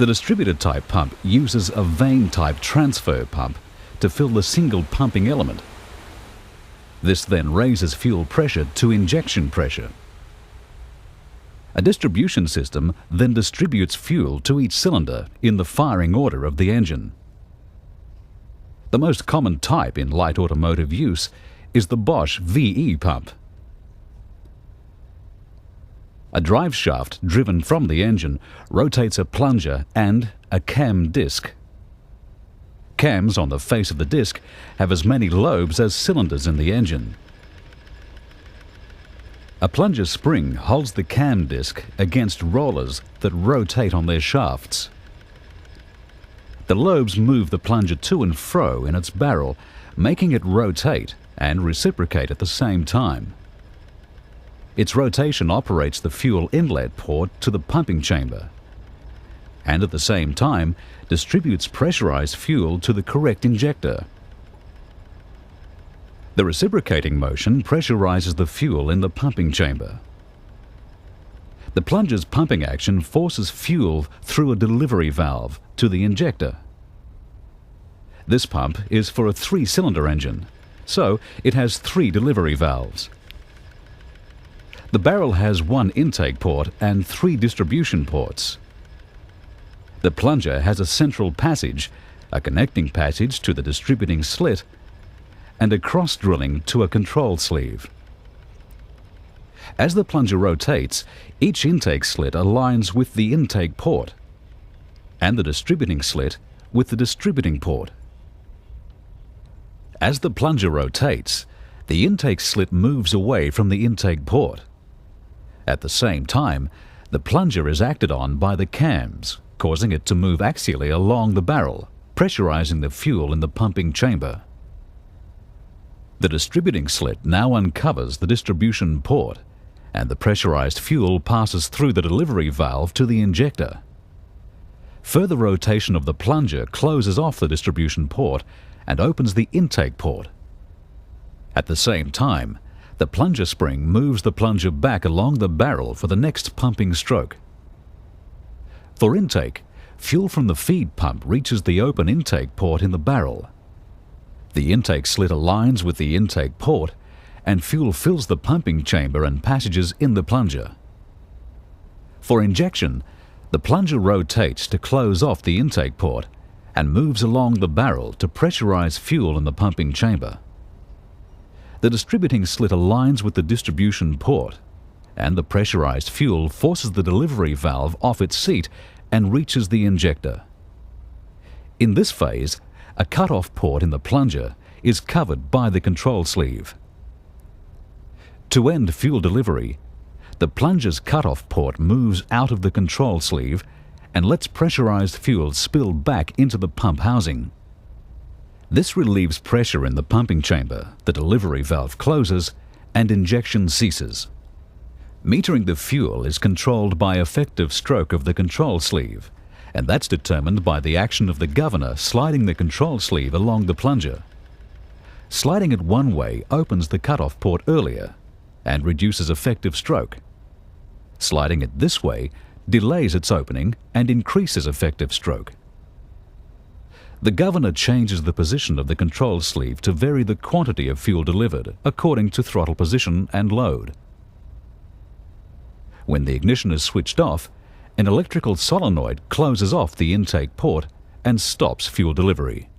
The distributed type pump uses a vane type transfer pump to fill the single pumping element. This then raises fuel pressure to injection pressure. A distribution system then distributes fuel to each cylinder in the firing order of the engine. The most common type in light automotive use is the Bosch VE pump. A drive shaft driven from the engine rotates a plunger and a cam disc. Cams on the face of the disc have as many lobes as cylinders in the engine. A plunger spring holds the cam disc against rollers that rotate on their shafts. The lobes move the plunger to and fro in its barrel, making it rotate and reciprocate at the same time. Its rotation operates the fuel inlet port to the pumping chamber, and at the same time distributes pressurized fuel to the correct injector. The reciprocating motion pressurizes the fuel in the pumping chamber. The plunger's pumping action forces fuel through a delivery valve to the injector. This pump is for a 3-cylinder engine, so it has 3 delivery valves. The barrel has 1 intake port and 3 distribution ports. The plunger has a central passage, a connecting passage to the distributing slit, and a cross drilling to a control sleeve. As the plunger rotates, each intake slit aligns with the intake port, and the distributing slit with the distributing port. As the plunger rotates, the intake slit moves away from the intake port. At the same time, the plunger is acted on by the cams, causing it to move axially along the barrel, pressurizing the fuel in the pumping chamber. The distributing slit now uncovers the distribution port, and the pressurized fuel passes through the delivery valve to the injector. Further rotation of the plunger closes off the distribution port and opens the intake port. At the same time, the plunger spring moves the plunger back along the barrel for the next pumping stroke. For intake, fuel from the feed pump reaches the open intake port in the barrel. The intake slit aligns with the intake port, and fuel fills the pumping chamber and passages in the plunger. For injection, the plunger rotates to close off the intake port and moves along the barrel to pressurize fuel in the pumping chamber. The distributing slit aligns with the distribution port, and the pressurized fuel forces the delivery valve off its seat and reaches the injector. In this phase, a cut-off port in the plunger is covered by the control sleeve. To end fuel delivery, the plunger's cut-off port moves out of the control sleeve and lets pressurized fuel spill back into the pump housing. This relieves pressure in the pumping chamber, the delivery valve closes, and injection ceases. Metering the fuel is controlled by effective stroke of the control sleeve, and that's determined by the action of the governor sliding the control sleeve along the plunger. Sliding it one way opens the cutoff port earlier and reduces effective stroke. Sliding it this way delays its opening and increases effective stroke. The governor changes the position of the control sleeve to vary the quantity of fuel delivered according to throttle position and load. When the ignition is switched off, an electrical solenoid closes off the intake port and stops fuel delivery.